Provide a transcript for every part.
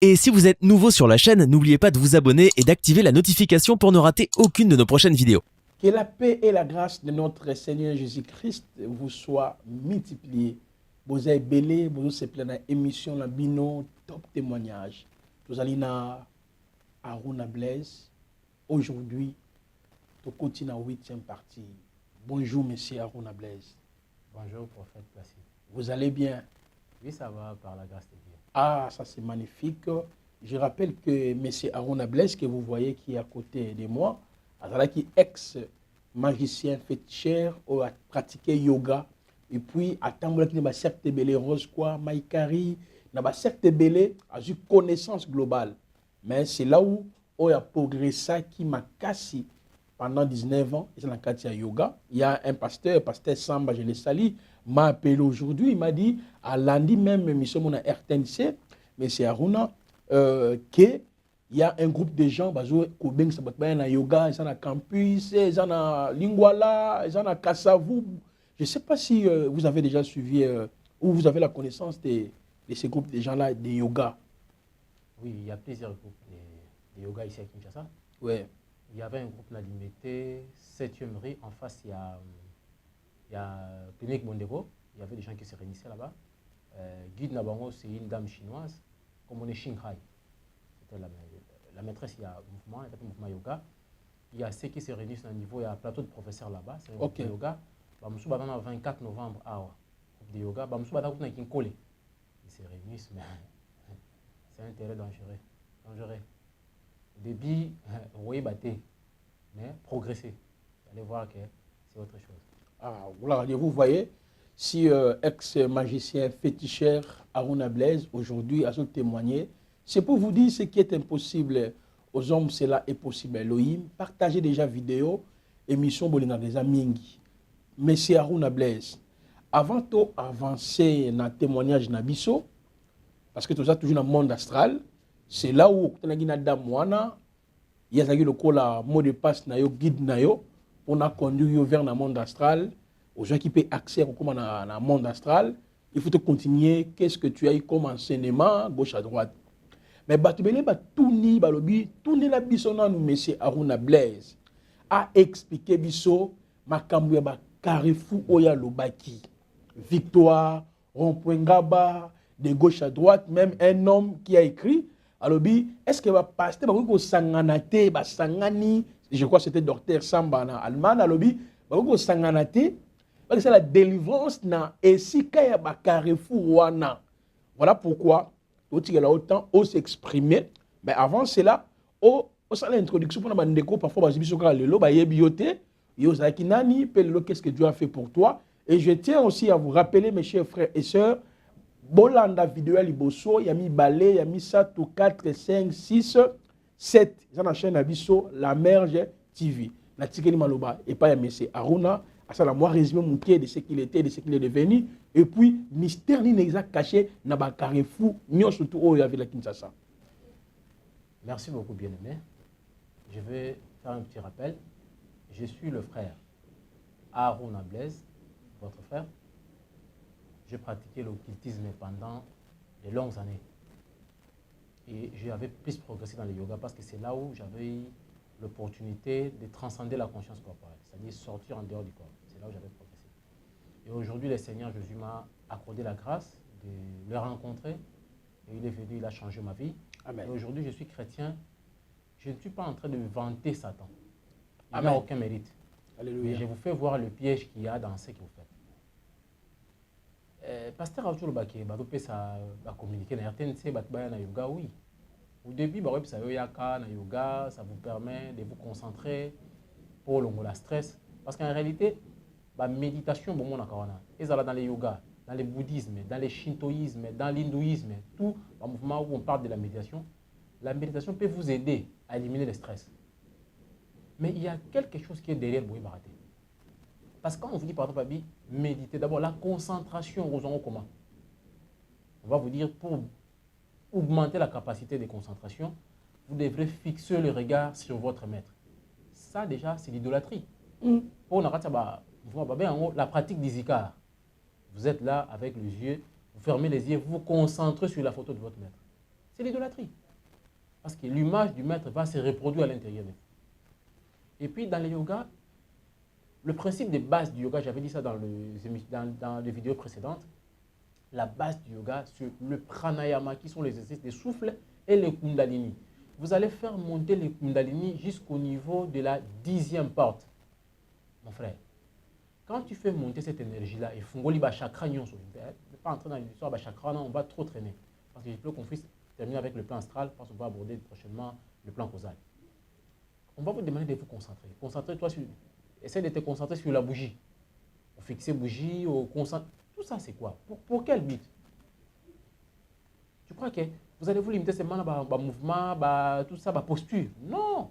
Et si vous êtes nouveau sur la chaîne, n'oubliez pas de vous abonner et d'activer la notification pour ne rater aucune de nos prochaines vidéos. Que la paix et la grâce de notre Seigneur Jésus-Christ vous soient multipliées. Vous avez belé, vous avez plein émission, la bino, top témoignage. Vous allez na Aruna Blaise. Aujourd'hui, tu continues la 8e partie. Bonjour, monsieur Aruna Blaise. Bonjour, prophète Placide. Vous allez bien? Oui, ça va par la grâce de Dieu. Ah, ça c'est magnifique. Je rappelle que monsieur Aruna Blaise, que vous voyez qui est à côté de moi, qui est ex-magicien féticheur, a pratiqué yoga. Et puis, à temps où il y a certes belé rose quoi, maïkari, il y a certes belé, a eu connaissance globale. Mais c'est là où il a progressé qui m'a cassé pendant 19 ans. C'est dans le cadre de yoga. Il y a un pasteur Samba, je l'ai sali, m'a appelé aujourd'hui. Il m'a dit, à lundi même, nous sommes à RTNC, mais c'est Aruna, qu'il y a un groupe de gens qui ont un yoga, ils sont à campus, ils sont à Lingwala, ils sont à Kassavou. Je ne sais pas si vous avez déjà suivi ou vous avez la connaissance de ces groupes de gens-là, de yoga. Oui, il y a plusieurs groupes de yoga ici à Kinshasa. Ouais. Il y avait un groupe là, limité, 7e rue. En face, il y a Clinique Bondego. Il y avait des gens qui se réunissaient là-bas. Guide Nabango, c'est une dame chinoise, comme on est Shinghai. C'était la maîtresse, il y a un mouvement yoga. Il y a ceux qui se réunissent au niveau, il y a un plateau de professeurs là-bas, c'est un groupe de yoga. Nous sommes le 24 novembre à groupe de yoga. Nous sommes dans une collée. Ils se réunissent, mais c'est un terrain dangereux. Au début, vous voyez batté, mais progresser. Vous allez voir que c'est autre chose. Ah, voilà, vous voyez, si ex-magicien féticheur Aruna Blaise, aujourd'hui, a témoigné, c'est pour vous dire ce qui est impossible aux hommes, cela est possible à Elohim. Partagez déjà vidéo, émission Bolinga des Amingi. Monsieur Aruna Blaise, avant d'avancer dans le témoignage Nabiso, parce que tout ça toujours dans le monde astral, c'est là où il y a une dame, il y a le mot de passe, guide, pour conduire vers le monde astral, aux gens qui peuvent accès dans le monde astral. Il faut continuer, qu'est-ce que tu as eu comme enseignement, gauche à droite. Mais tourner la bisona nous monsieur Aruna Blaise a expliqué biso makambu ya ba Carrefour oya lobaki. Victoire, rond-point Gaba, de gauche à droite, même un homme qui a écrit alobi, est-ce que va passer ba sanganate ba sangani, je crois que c'était docteur Samba en allemand alobi, ba sanganate, c'est la délivrance na esika ya ba Carrefour wana. Voilà pourquoi autant on s'exprimer, mais avant cela, on a l'introduction pour nous parfois qu'est-ce que Dieu a fait pour toi. Et je tiens aussi à vous rappeler, mes chers frères et sœurs, Bolanda vidéo à Liboso, il y a mis balai, il y a mis ça tout 4, 5, 6, 7. Dans la chaîne Abisso, la Merge TV. La Tikeni Maloba, et pas M. Aruna, à ça, la moi résumé mon pied de ce qu'il était, de ce qu'il est devenu. Et puis, mystère n'exact caché, n'a pas Carrefour, n'y surtout où il y avait la Kinshasa. Merci beaucoup, bien-aimé. Je vais faire un petit rappel. Je suis le frère Aruna Blaise, votre frère. J'ai pratiqué l'occultisme pendant de longues années. Et j'avais plus progressé dans le yoga parce que c'est là où j'avais eu l'opportunité de transcender la conscience corporelle, c'est-à-dire sortir en dehors du corps. C'est là où j'avais progressé. Et aujourd'hui, le Seigneur Jésus m'a accordé la grâce de le rencontrer. Et il est venu, il a changé ma vie. Amen. Et aujourd'hui, je suis chrétien. Je ne suis pas en train de vanter Satan. Il Amen. n'a aucun mérite. Alléluia. Mais je vous fais voir le piège qu'il y a dans ce que vous faites. Pasteur Arthur Baké, ça va communiquer dans RTNC, yoga, oui. Au début, ça yoga, ça vous permet de vous concentrer pour le stress. Parce qu'en réalité, la méditation, et ça dans le yoga, dans le bouddhisme, dans le shintoïsme, dans l'hindouisme, tout le mouvement où on parle de la méditation peut vous aider à éliminer le stress. Mais il y a quelque chose qui est derrière le baraté. Parce que quand on vous dit par exemple, méditer, d'abord la concentration aux gens comment? On va vous dire pour augmenter la capacité de concentration, vous devrez fixer le regard sur votre maître. Ça déjà, c'est l'idolâtrie. Pour la pratique des zikars. Vous êtes là avec les yeux, vous fermez les yeux, vous vous concentrez sur la photo de votre maître. C'est l'idolâtrie. Parce que l'image du maître va se reproduire à l'intérieur de vous. Et puis dans le yoga, le principe de base du yoga, j'avais dit ça dans les vidéos précédentes, la base du yoga, c'est le pranayama, qui sont les exercices de souffle, et le kundalini. Vous allez faire monter le kundalini jusqu'au niveau de la 10e porte. Mon frère, quand tu fais monter cette énergie-là, et fungoli ba chakra nyonso, je ne vais pas entrer dans l'histoire ba chakra, non, on va trop traîner. Parce que j'ai plus compris, terminer avec le plan astral, parce qu'on va aborder prochainement le plan causal. On va vous demander de vous concentrer. Concentrez-toi sur... Essaye de te concentrer sur la bougie. Au fixer bougie, au concentrer... Tout ça, c'est quoi? Pour quel but? Tu crois que vous allez vous limiter seulement à mouvement, tout ça, posture? Non!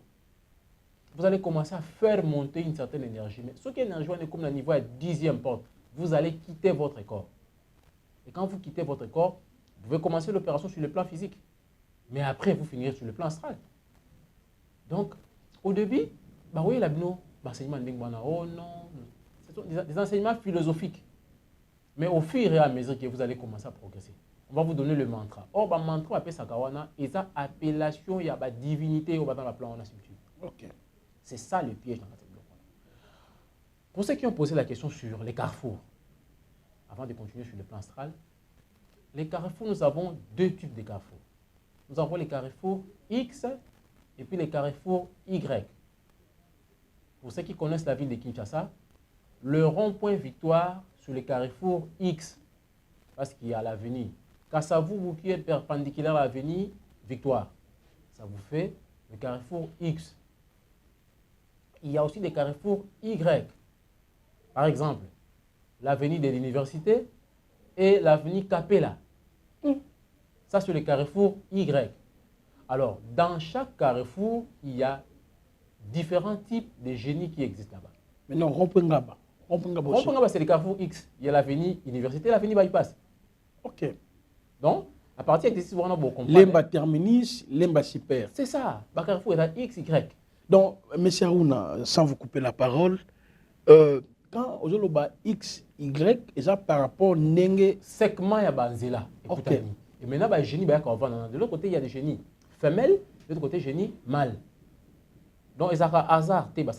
Vous allez commencer à faire monter une certaine énergie. Mais ce qui est énergie, on est comme le niveau à 10e porte. Vous allez quitter votre corps. Et quand vous quittez votre corps, vous pouvez commencer l'opération sur le plan physique. Mais après, vous finirez sur le plan astral. Donc, au début, oui, l'enseignement oh non, ce sont des enseignements philosophiques. Mais au fur et à mesure que vous allez commencer à progresser, on va vous donner le mantra. Or, le mantra, appelle Sakawana, et ça, appellation, il y a la divinité dans la plan, on a structure. Ok. C'est ça le piège dans cette bloc. Pour ceux qui ont posé la question sur les carrefours, avant de continuer sur le plan astral, les carrefours, nous avons deux types de carrefours. Nous avons les carrefours X et puis les carrefours Y. Pour ceux qui connaissent la ville de Kinshasa, le rond-point Victoire sur le carrefour X, parce qu'il y a l'avenue Kassavou qui est perpendiculaire à l'avenue Victoire. Ça vous fait le carrefour X. Il y a aussi des carrefours Y. Par exemple, l'avenue de l'université et l'avenue Capella. Ça, c'est le carrefour Y. Alors, dans chaque carrefour, il y a différents types de génies qui existent là-bas. Maintenant, Rompengaba. Rompengaba, c'est le carrefour X. Il y a l'avenue université et l'avenue bypass. Ok. Donc, à partir de ici, on a beaucoup compris. Lemba terminus, lemba super. C'est ça. Le carrefour est à X, Y. Donc, M. Aruna, sans vous couper la parole, quand on a X, Y, et ça par rapport à Nenge. Segment, il y a Banzela. Ok. Et maintenant, il y a des génies. De l'autre côté, il y a des génies femelles, de l'autre côté, génie mâle. Donc, il y a un hasard. Et puis,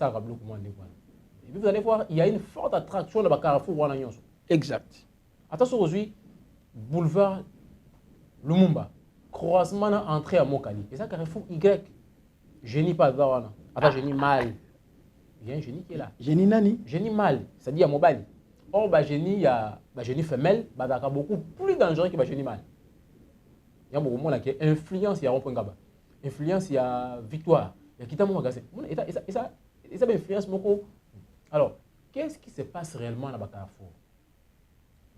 vous allez voir, il y a une forte attraction dans le carrefour. Exact. Attention aujourd'hui, boulevard Lumumba, croisement entrée à Mokali. Et ça, carrefour Y. Génie pas là. Attends, génie mâle. Il y a un génie qui est là. Génie nani? Génie mâle, c'est-à-dire à mobile. Or, génie, il y a génie femelle, beaucoup plus dangereux que le génie mâle. Il y a beaucoup de monde qui influence, il y a Rond-Point Gaba. Influence, il y a victoire. Il y a qui t'a magasin. Et ça influence beaucoup. Alors, qu'est-ce qui se passe réellement dans le carrefour?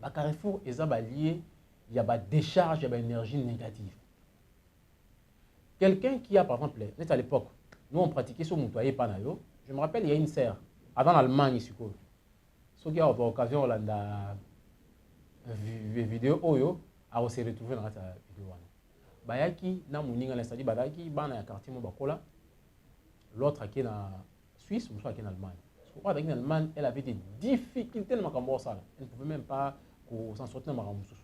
Le carrefour est lié, il y a des décharges, il y a une énergie négative. Quelqu'un qui a, par exemple, à l'époque, nous on pratiquait sur Moutouaye Panayo. Je me rappelle, il y a une serre, avant l'Allemagne, ceux qui ont l'occasion de la vidéo, à se retrouver dans cette vidéo. Bayaki, na muninga la stadi Bayaki, bana ya quartier Mobakola, l'autre qui est en Suisse, l'autre qui est en Allemagne. Parce qu'en Allemagne, elle avait des difficultés dans le ça. Elle ne pouvait même pas s'en sortir dans le Makamoussous.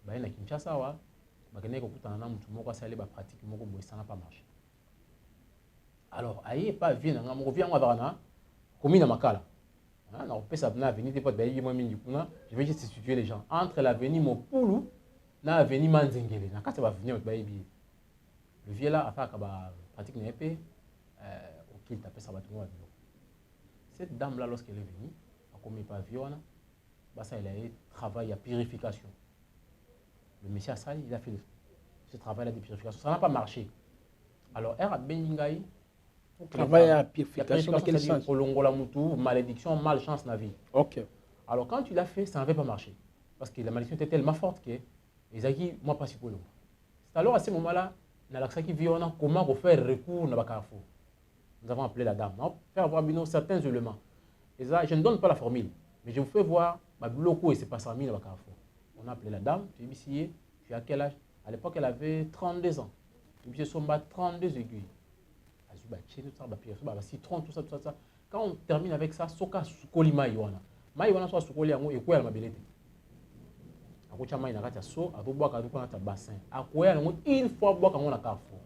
Bayaki na Kinshasa, bakene ko kutana mutu moko asali ba pratique moko boy ça n'a pas marché. Alors aye pas vient nga moko vient ngwa commune na Makala. Na opesa na avenue de pote bayi moi mingi kuna, je vais juste situer les gens entre l'avenue Mopulu na avenue Manzengele. Na kati ba venir bayi bi. Le vieux là a fait ba pratique na épée au qu'il tapait ça ba tout monde. Cette dame là lorsqu'elle est venue, a commis pavillon, bah ça elle a travail à purification. Le monsieur Assali, il a fait ce travail-là de purification. Ça n'a pas marché. Alors, elle a béni pour travailler à purification, dans quel sens? Malédiction, malchance dans la vie. Ok. Alors, quand tu l'as fait, ça n'avait pas marché. Parce que la malédiction était tellement forte que les aguis, moi, pas si pour c'est alors à ce moment-là, dans l'accès qui vit, on a comment faire recours dans le carrefour. Nous avons appelé la dame. On faire voir certains éléments. Et ça, je ne donne pas la formule, mais je vous fais voir le bloco et c'est pas ça mis dans le carrefour. On a appelé la dame, tu es ici, tu as quel âge? À l'époque, elle avait 32 ans. Tu es somba 32 aiguilles. Citron, tout ça. Quand on termine avec ça, soka sukoli maïwana. Maïwana soit sukoli yango et quoi la mabelete. akocha mai na kati ya so atobwaka atokona ta bassin akoya nango une fois bwaka ngo na carrefour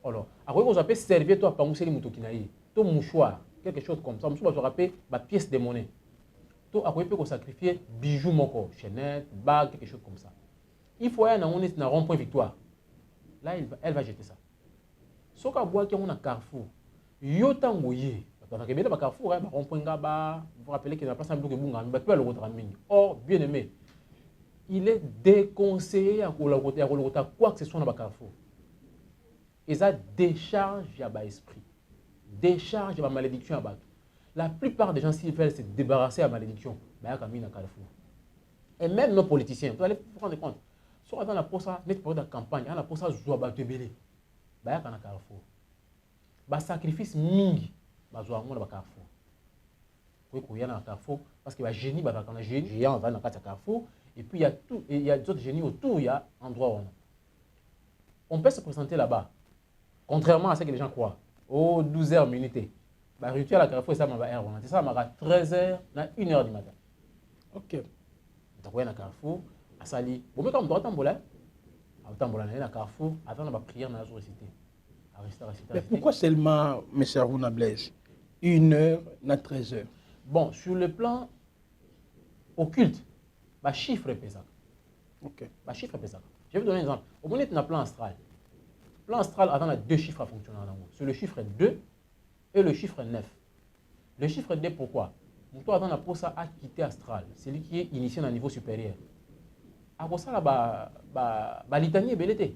alors akoki kozwa pe serviette to apanguseli motoki na ye to mouchoir quelque chose comme ça mosusu bazwaka pe bapièce de monnaie to akoki pe kosacrifier bijou moko chaînette bague quelque chose comme ça il faut aya nango neti na rond point victoire là elle va jeter ça soki abwaki yango na carrefour yo ntango ye bato ebele bacarrefour barond point ngaba vous rappelez que na place na biloko ebungami bato pe balokotaka mingi or bien aimé il est déconseillé ya kolokota quoi que ce soit dans le carrefour. Et ça décharge ya esprit, décharge ya malédiction à bateau. La plupart des gens, s'ils veulent se débarrasser de la malédiction, bah il y a carrefour. Et même nos politiciens, vous allez vous rendre compte. Soit dans la posa, net pour la campagne, dans la posa zoa bateau belé, bah il y a carrefour. Bah sacrifice mingi, bah zoa mon carrefour. Oui, il y a un carrefour parce que bah génie, bah quand on a géant, va dans le carrefour. Et puis il y a d'autres génies autour, il y a un endroit où on peut se présenter là-bas, contrairement à ce que les gens croient. Oh, 12h minutes. Bah, rituel à Carrefour, ça m'a heure. C'est ça, m'a 13h, 1h du matin. Ok. Donc, on a Carrefour, à Sali. Bon, mais comme on doit tambola, à Carrefour, attendre la prière dans la réciter. Mais pourquoi seulement, M. Aruna Blaise, 1h, 13h? Bon, sur le plan occulte, bah chiffre est ça. Ok. Bah chiffre est ça. Je vais vous donner un exemple. Au moment où on a plan astral. Plan astral attend deux chiffres à fonctionner en amour. C'est le chiffre 2 et le chiffre 9. Le chiffre 2 pourquoi? Pour attendre pour ça à quitter astral. C'est lui qui est initié dans un niveau supérieur. À ça là bah litanie est belleté.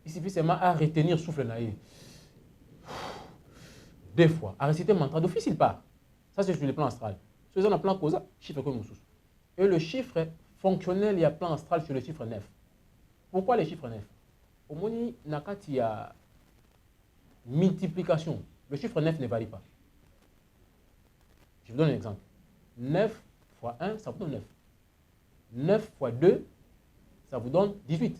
Il suffit seulement à retenir souffle naïf. Deux fois. À réciter mantra d'office il part. Ça c'est sur le plan astral. Sur le plan causa, chiffre comme sous. Et le chiffre fonctionnel, il y a plan astral sur le chiffre 9. Pourquoi le chiffre 9? Au moni nakati y a multiplication. Le chiffre 9 ne varie pas. Je vous donne un exemple. 9 fois 1, ça vous donne 9. 9 fois 2, ça vous donne 18.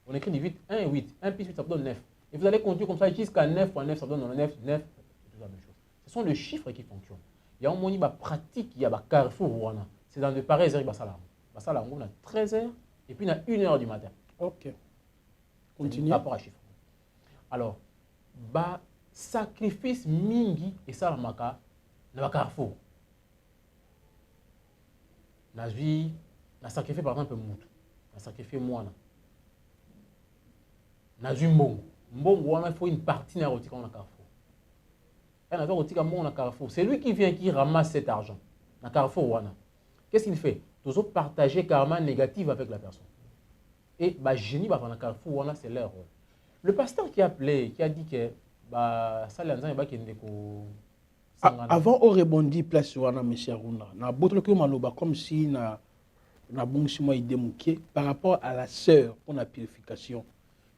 On écrit 18, 1 et 8. 1 plus 8, ça vous donne 9. Et vous allez continuer comme ça jusqu'à 9 fois 9, ça vous donne 9, 9. C'est tout la même chose. Ce sont les chiffres qui fonctionnent. Il y a un moni pratique, il y a un carrefour. C'est dans de pareilles heures, on a 13h et puis on a 1h du matin. Ok. Continue. Par rapport à chiffre. Alors, sacrifice mingi et ça maka na carrefour. Na vie, na sacrifié par exemple moutou, na sacrifié moi na vie mbongo. Mbongo il faut une partie na rotika na carrefour. Et na rotika mbongo na carrefour. C'est lui qui vient qui ramasse cet argent. Na carrefour wana. Qu'est-ce qu'il fait? Toujours partager karma négatif avec la personne. Et génie dans le carrefour, c'est leur rôle. Le pasteur qui a appelé, qui a dit que ça avant on rebondit place wana M. Aruna. Na botolo que maloba comme si na bongsi moi idée muké par rapport à la sœur pour la purification.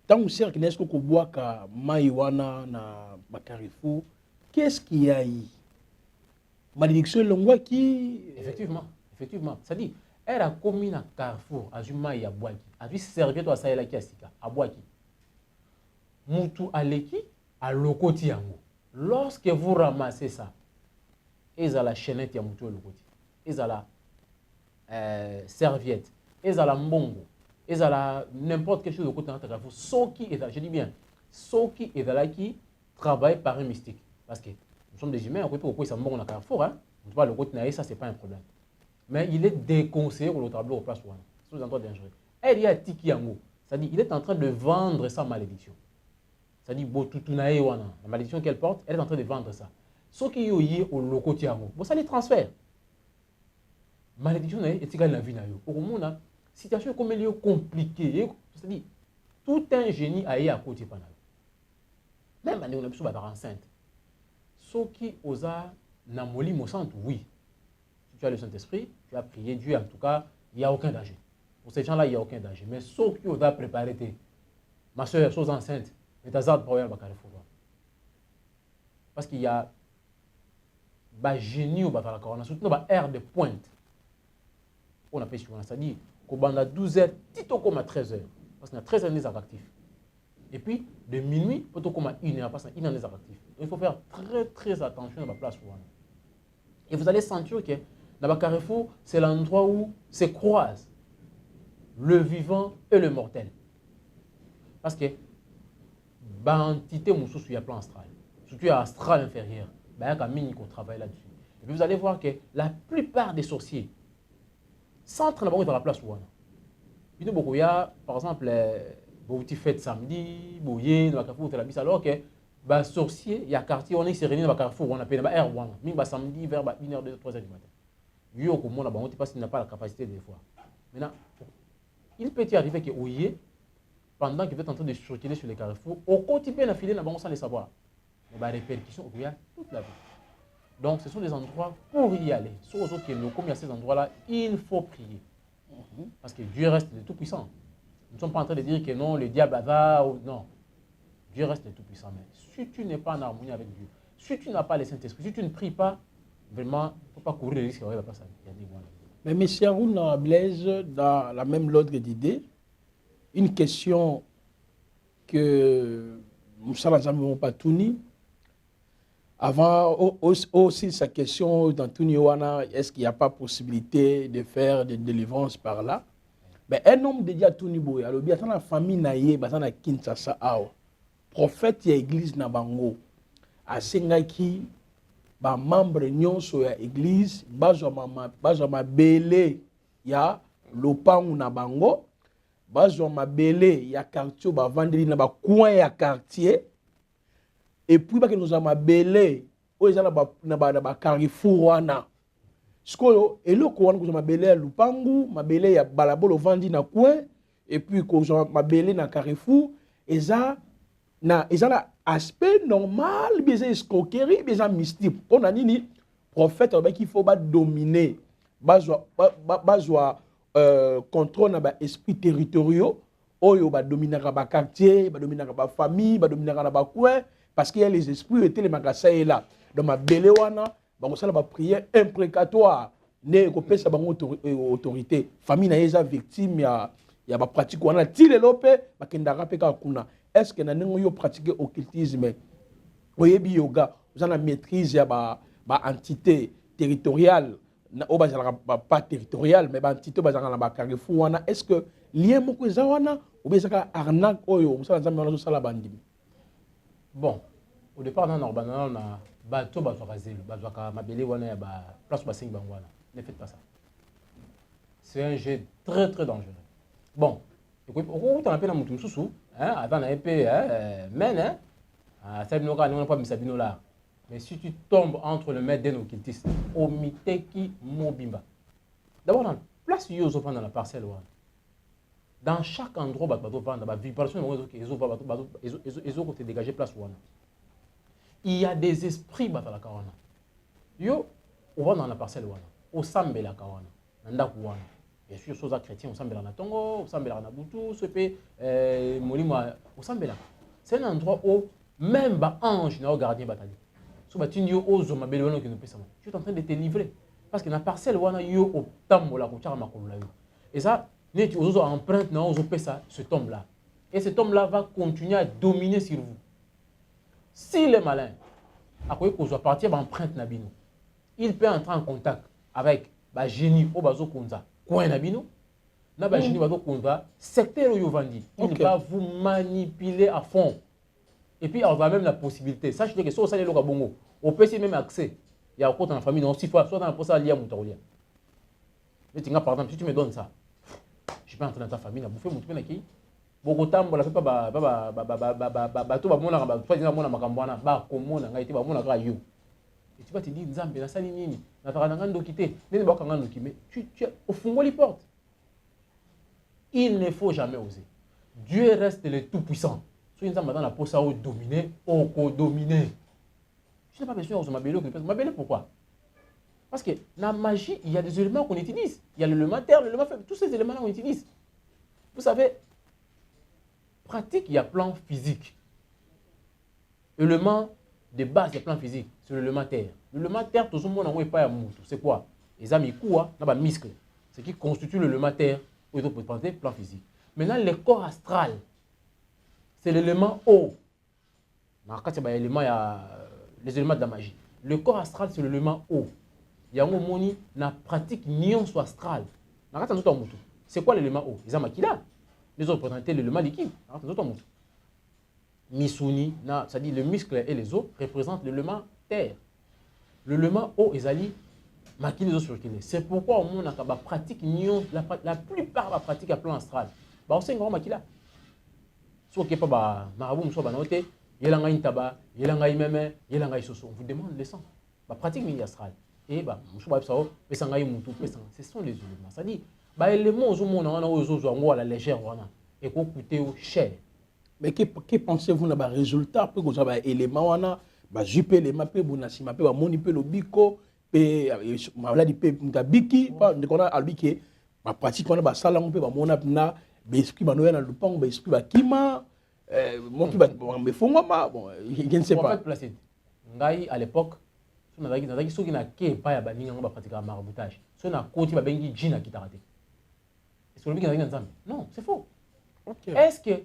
Tant que sœur qui n'est que boire ka mai wana na carrefour, qu'est-ce qu'il y a eu? Malédiction longwa qui Effectivement, ça dit, elle a commis un carrefour, à Zuma et à Boaki, à lui servir à Saïla qui à Boaki. Moutou Aleki, à Lokoti Yango. Lorsque vous ramassez ça, ils ont la chaînette Yamoutou Lokoti, ils ont la serviette, ils ont la mbongo, ils ont la n'importe quelle chose de côté dans le carrefour. Soki est là, je dis bien, Soki est là qui travaille par un mystique. Parce que nous sommes des humains, on peut pas pourquoi ils sont bons dans le carrefour, hein. On peut pas le côté, ça c'est pas un problème. Mais il est déconseillé pour le tableau au place où c'est un endroit dangereux. Elle y a Tiki Yango. C'est-à-dire il est en train de vendre sa malédiction. C'est-à-dire la malédiction qu'elle porte, elle est en train de vendre ça. Ce qui est au loco Tiango, bon, ça les transfère. Malédiction est égale la vie. Au monde, la situation comme elle est compliquée. C'est-à-dire tout un génie a eu à côté pendant. Même on a pu se battre enceinte. Ce qui osa namoli mosante, oui. Tu as le Saint-Esprit, tu as prié Dieu, en tout cas, il n'y a aucun danger. Pour ces gens-là, il n'y a aucun danger. Mais ceux qui ont préparé, ma soeur, chose enceinte, mais tu as pour Carrefour. Parce qu'il y a un génie au Batala Corona, surtout dans l'air de pointe. On appelle ça, c'est-à-dire qu'au bas de 12h, tito comme à 13h. Parce qu'il y a 13 années actifs. Et puis, de minuit, plutôt comme à 1h, parce qu'il y a 1 année actifs. Il faut faire très très attention à la place où on est. Et vous allez sentir que dans le Carrefour, c'est l'endroit où se croisent le vivant et le mortel. Parce que l'entité il y a plan astral. Surtout astral inférieur. Il y a un travail là-dessus. Et puis vous allez voir que la plupart des sorciers s'entrent dans la place où on a. Par exemple, vous faites samedi, vous dans le carrefour, alors que les sorciers, il y a un quartier, on est réunis dans le carrefour, on appelle un samedi vers 1h, 2h, 3h du matin. Il parce qu'il n'a pas la capacité des fois. Maintenant, il peut y arriver que pendant qu'il est en train de circuler sur les carrefours, au quotidien, il a filé sans les savoir. Il y a des répercussions toute la vie. Donc, ce sont des endroits pour y aller. Sur autres comme il y a ces endroits-là, il faut prier. Parce que Dieu reste le Tout-Puissant. Nous ne sommes pas en train de dire que non, le diable va ou non. Dieu reste le Tout-Puissant. Mais si tu n'es pas en harmonie avec Dieu, si tu n'as pas le Saint-Esprit, si tu ne pries pas, vraiment, il ne faut pas courir le risque qu'il va pas ça. Mais M. Aruna Blaise, dans la même ordre d'idée, une question que Moussa Lazam Patouni, avant aussi sa question dans Tuniwana, est-ce qu'il n'y a pas possibilité de faire des délivrances par là? Mais un homme dédié à Tuniboy, alors bien dans la famille naïe, dans la Kinshasa, prophète et église Nabango, à Sengaki, membre nyonso ya église, bazwa belé ya lopangu na bango, bazwa belé ya quartier, vendredi na coin ya quartier, et puis nous avons belé na carrefour wana. Skoyo eloko wana kozwa belé ya lupangu, belé ya balabolo vandi na coin, et puis kozwa belé na carrefour, eza na aspect normal, bien escroquerie, bien mystique. On a dit prophète qu'il faut dominer, contrôle na esprit territoriaux, oyo dominer ba quartier, dominer ba famille, dominer ba coin, parce qu'il y a les esprits étaient les magasins là. Dans ma belé wana, ça la prière imprécatoire, ne ko pesa bango autorité. Famille na eza victime ya ba pratique wana tile lope ba kendaka peka kuna. Est-ce que nous avons pratiqué l'occultisme? Vous avez yoga, vous avez la maîtrise de l'entité territoriale, pas territoriale, mais l'entité de la carrefour. Est-ce que lien moko zawana ou bien ça arnaque oyo ça nzambe ça la bandi? Bon, au départ dans Norbana on a bateau bazwakazelo, bazwaka mabele wana ya ba place basing bangwana. Ne faites pas ça. C'est un jeu très très dangereux. Bon, écoute, on a appelé la mutum susu. Avant, on a épée, mais si tu tombes entre le maître d'un occultiste, au miteki mobimba. D'abord, dans la place où ils sont dans la parcelle, dans chaque endroit, ils ont dégagé place. Il y a des esprits dans la kawana. Yo, on va dans la parcelle, au sambe la kawana, dans la bien sûr, choses chrétiens, on s'embête dans Tongo, on s'embête dans Boutou, c'est un endroit où même les anges n'ont gardien bataille. Si tu es en train de te livrer. Parce que dans la parcelle, il y a un tambo là, et ça, tu as empreinte cet homme-là. Et cet homme-là va continuer à dominer sur vous. S'il est malin, après qu'on soit parti à l'empreinte, il peut entrer en contact avec le génie au bazo Konza. Coin nabino, na ba génie bazo Konza, secteur Yovandi. Il va vous manipuler à fond. Et puis, on va même la possibilité. Sachez que si vous allez au Bongo, on peut même accès. Il y a encore dans la famille, donc si soit dans la poste à l'IA Moutaoulia. Mais par exemple, si tu me donnes ça, je peux entrer dans ta famille, je vais bouffer mon truc qui beaucoup de temps, on ne fait pas bateau, on a fait des macambouana, on a été à you. Et tu vas te dire, Nzambe, na sali nini, na tarananga ndokité, nene ba kanga ndoki, mais tu au fond les portes. Il ne faut jamais oser. Dieu reste le tout-puissant. Si Nzambe dans la poste à dominer, on co-dominer. Je n'ai pas besoin de m'abéler, pourquoi? Parce que dans la magie, il y a des éléments qu'on utilise. Il y a l'élément terre, l'élément faible, tous ces éléments-là qu'on utilise. Vous savez, pratique, il y a plan physique. Élément de base, il y a plan physique, c'est l'élément terre. L'élément terre, tout le monde n'a pas de c'est quoi? Les amis, quoi? N'a pas de muscle. Ce qui constitue l'élément terre, où il faut prendre plan physique. Maintenant, le corps astral, c'est l'élément eau. Dans le cas, il y a les éléments de la magie. Le corps astral, c'est l'élément eau. Il y a un moni, la pratique nion soit astral. Dans le cas, C'est quoi l'élément eau? Ils ont makila. Les autres représentaient l'élément liquide. Misuni, c'est-à-dire le muscle et les os représentent l'élément terre. L'élément eau, ils allaient maquiller les os sur le. C'est pourquoi au monde, la pratique, la plupart de la pratique à plan astral, on sait qu'on maquille là. Soit qu'il n'y a pas de marabout, soit noté, il y a un tabac, il y a un meme, il y a un soso. On vous demande le sang. La pratique mini astral. Et ce sont les éléments. C'est-à-dire, les éléments aux à la légère et qu'on coûte cher. Mais que pensez-vous de résultat pour que vous avez des éléments, jupe éléments, bonasima, moni pe lobiko, pe maladi pe biki, pas de qu'on a albiqué, ma pratique on a salam pe mona na, esprit manoya na lupang, esprit bakima, mon qui va me fonga bon, je ne sais pas. Ngai à l'époque, on a dit ceux qui n'a que pas ya baninga on va pratiquer le maraboutage. Ceux na koti ba bengi jina qui t'arrête. Est-ce que le biki na non, c'est faux. Est-ce que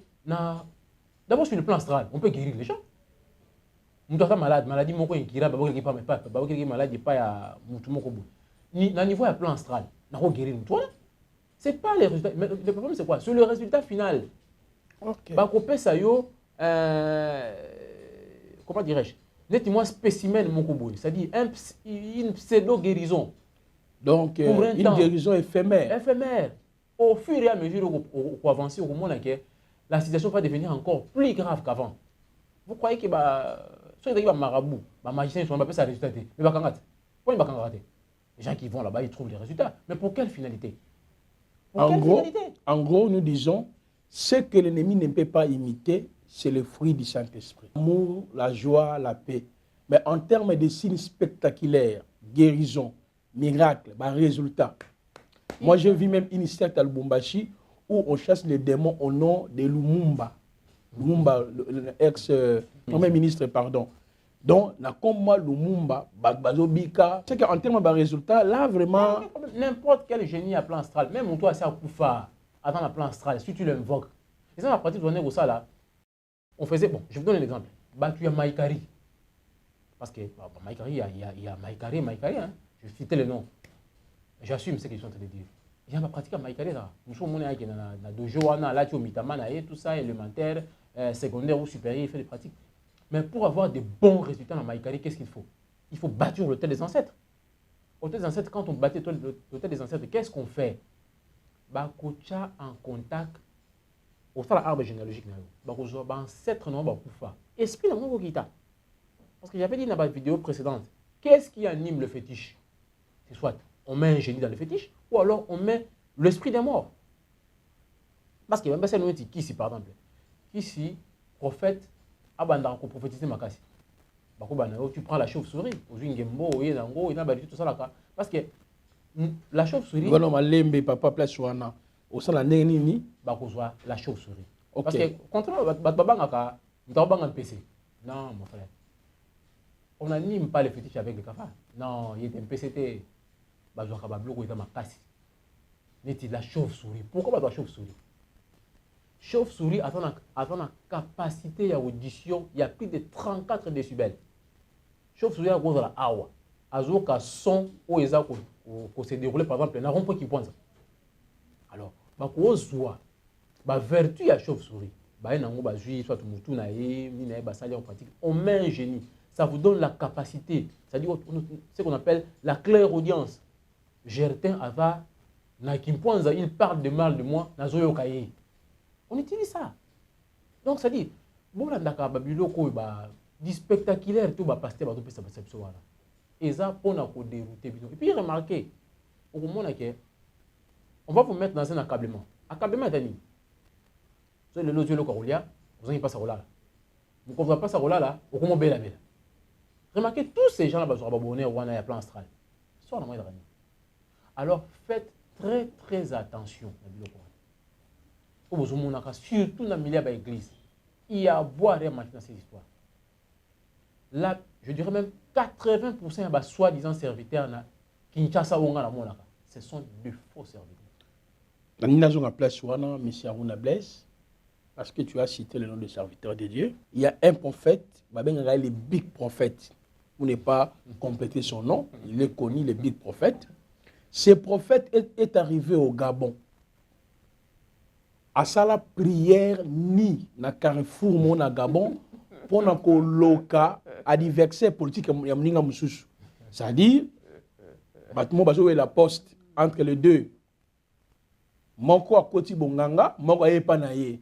d'abord sur le plan astral, on peut guérir les gens. Nous sommes malades, maladie moko inkira, babo qui pas mais pas, babo qui malade pas ya mutu moko bo. Ni na niveau ya plan astral, na ko guérir toi. C'est pas les résultats, mais le problème c'est quoi? C'est le résultat final. OK. Ba ko pesa yo comment dirais-je? Net-moi spécimen moko bo, c'est-à-dire une pseudo guérison. Donc une guérison éphémère. Éphémère. Au fur et à mesure qu'on avance, au moment où la situation va devenir encore plus grave qu'avant. Vous croyez que ceux qui sont marabout, les magiciens, ils ne sont pas ça résultat. Mais pourquoi les gens qui vont là-bas, ils trouvent les résultats. Mais pour quelle finalité? En gros, nous disons, ce que l'ennemi ne peut pas imiter, c'est le fruit du Saint-Esprit. L'amour, la joie, la paix. Mais en termes de signes spectaculaires, guérison, miracles, résultats. Moi, j'ai vu même une secte à Lubumbashi où on chasse les démons au nom de Lumumba. Lumumba, l'ex-premier ministre, pardon. Donc, comme moi, Lumumba, Bazobika, c'est qu'en termes de résultats, là, vraiment... N'importe quel génie à plan astral, même toi, c'est à Koufa, avant le plan astral, si tu l'invoques. Et ça, la pratique de ça, là, on faisait... Bon, je vous donne un exemple. Tu as Maïkari. Parce que Maïkari, il y a Maïkari, hein. Je citais le nom. J'assume ce qu'ils sont en train de dire. Il y a ma pratique à Maïkari. Nous sommes dans dojo, là, tu as mitamana, tout ça, élémentaire, secondaire ou supérieur, il fait des pratiques. Mais pour avoir de bons résultats dans Maïkari, qu'est-ce qu'il faut? Il faut bâtir l'autel des ancêtres. L'autel des ancêtres, quand on bâtit l'autel des ancêtres, qu'est-ce qu'on fait? Bakocha en contact au sein de l'arbre généalogique. Bakocha, ancêtre, non, Bakoufa. Esprit, non, Bakoufa. Parce que j'avais dit dans ma vidéo précédente, qu'est-ce qui anime le fétiche? C'est soit on met un génie dans le fétiche, ou alors on met l'esprit des morts. Parce que même si on dit Kisi, par exemple, Kisi, prophète, abandon, prophétiser Makasi. Tu prends la chauve-souris, parce que la chauve-souris. Papa place au sein de la chauve-souris. Parce que contrairement à PC. Non, mon frère. On n'anime pas les fétiches avec les cafards. Non, il y a un PCT. La chauve-souris. Pourquoi la chauve-souris? Chauve-souris a une capacité d'audition, il y a plus de 34 décibels. Chauve-souris a la awa. Azoka son où ils se déroulé par exemple dans rond-point qui pointe. Alors, vertu à chauve-souris. On met un génie. Ça vous donne la capacité, c'est-à-dire ce qu'on appelle la clairaudience. Gertin Ava, il parle de mal de moi, on utilise ça. Donc, ça dit, bon, du spectaculaire, tout va passer, et ça, pour nous dérouter. Et puis, remarquez, on va vous mettre dans un accablement. Accablement est un nid. Vous avez le loto, vous n'avez pas ça là. Vous ne comprenez pas ça là, vous avez la belle. Remarquez, tous ces gens-là, ils sont abonnés au plan astral. Soit dans le alors, faites très très attention. Surtout dans le milieu de l'église. Il y a à boire et manger dans ces histoires. Là, je dirais même 80% de soi-disant serviteurs qui ce sont de faux serviteurs. Dans la place M. Aruna Blaise, parce que tu as cité le nom de serviteur de Dieu, il y a un prophète, le big prophète. Vous n'avez pas complété son nom, il est connu, le big prophète. Ce prophète est arrivé au Gabon. à ça la prière ni na Carrefour mon na Gabon pour na koloka adversaire politique ya mninga mususu. C'est-à-dire batmo bazo la poste entre les deux. Moko a koti bonganga, moko a yepa na ye.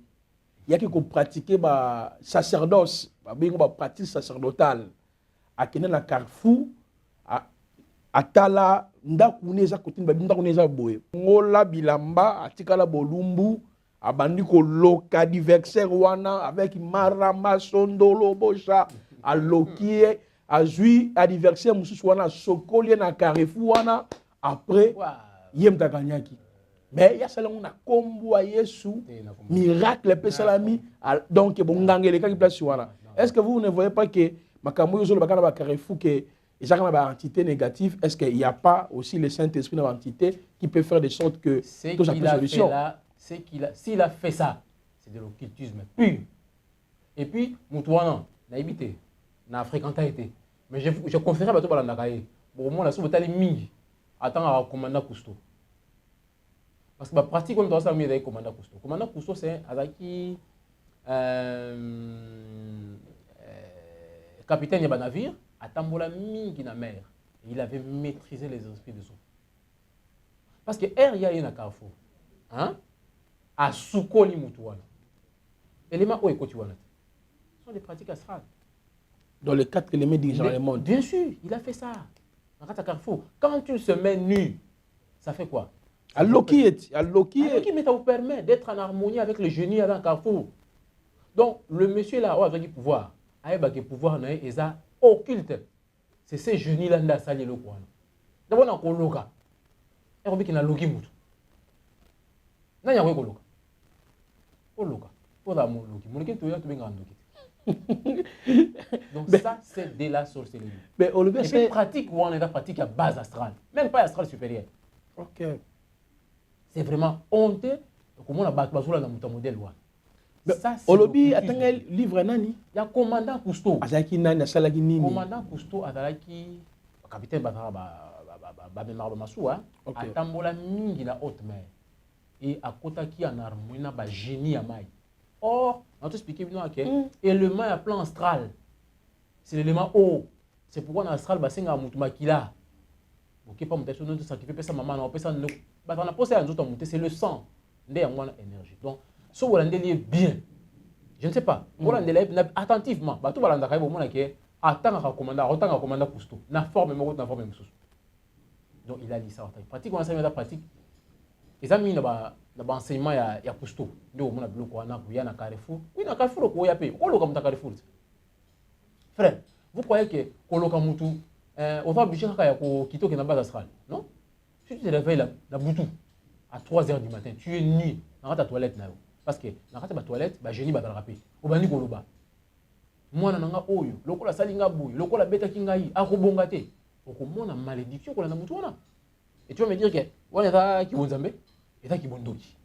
Yaki ko pratiquer ba sacerdoce, ba bingo ba pratique sacerdotale. Akene na Carrefour atala ndaku neza kotini ba ndaku neza boye. Ngola bilamba atikala bolumbu abandi ko loka adversaire wana avec marama sondolo bocha alokie azui adversaire mususu wana sokoli na Carrefour wana après yem takanyaki. Mais il y a seulement na kombo a Yesu miracle pe salami donc bon ngangele ka place wana. Est-ce que vous ne voyez pas que makambo yo bakana ba Carrefour que ils ont une entité négative? Est-ce qu'il n'y a pas aussi le Saint-Esprit dans l'entité qui peut faire de sorte que tout ça peut solution? S'il a fait ça, c'est de l'occultisme pur. Et puis, Moutouana, n'a habité, n'a fréquenté été. Mais je confierai à tout le monde. Pour moi, la soupe est mingi. Attends à commandant Cousteau. Parce que la pratique, on doit s'amener avec commandant Cousteau. Commandant Cousteau, c'est avec qui capitaine de navire, à Tambola mingi na mer. Il avait maîtrisé les esprits de son. Parce que R, il y a un Carrefour. Hein? À Soukoli Moutouana. Éléments où est-ce ce sont des pratiques astrales. Dans les 4 éléments dirigeants le monde. Bien sûr, il a fait ça. À Carrefour. Quand tu se mets nu, ça fait quoi? Aloki, mais ça vous permet d'être en harmonie avec le génie à Carrefour. Donc, le monsieur là, avec le pouvoir, avec le pouvoir, il a occulte. C'est ces génies-là qui ont sali le coin. D'abord, on a un loga. Et on a un logi moutou. Non, il y a un loga. Loga. Pour avoir mon logi. Mon logi, tu as un logi. Donc, ça, c'est de la sorcellerie. Mais on le et puis, pratique, on a pratique à base astrale. Même pas astrale supérieure. Ok. C'est vraiment honteux. Comment on a battu dans mon modèle. Olobi attends livre nani? Il y a commandant Cousteau. Azaki nani asalaki nini? Commandant Cousteau azalaki capitaine batara ba mémoire de Massoua. Atambola mingi la haute mer. Et à côté qui en harmonie na ba génie à maille. Or, on t'explique bien que élément à plan astral. C'est l'élément haut. C'est pourquoi dans astral ba senga mutu makila. OK pas mutation de sacrifier ça maman on peut ça no. Ba on a posé un autre monter c'est le sang. Ndé en énergie. Donc ce qu'on est bien, je ne sais pas. On est attentivement. Tout le monde a dit attends à commandant Cousteau. Na forme donc il a dit ça. Pratique on a la pratique. Les amis na enseignement ya Cousteau. Ndio on a bloqué na Carrefour. Oui na Carrefour ko ya pe. Ko lo comme Carrefour. Frère, vous croyez que koloka mutu on va obliger kaka ya ko kito ke na base astrale, non? Si tu te réveilles la boutou à 3h du matin, tu es nu dans ta toilette na yo. Parce que dans la toilette, bah génie va te rappeler. Au bani koloba. Moi nanga oyo, lokola salinga boy, lokola beta kingai, akobongate. Okomona malédiction ko na mutu wana. Et tu vas me dire que wana ta ki bonzambe, et ta ki bondoki.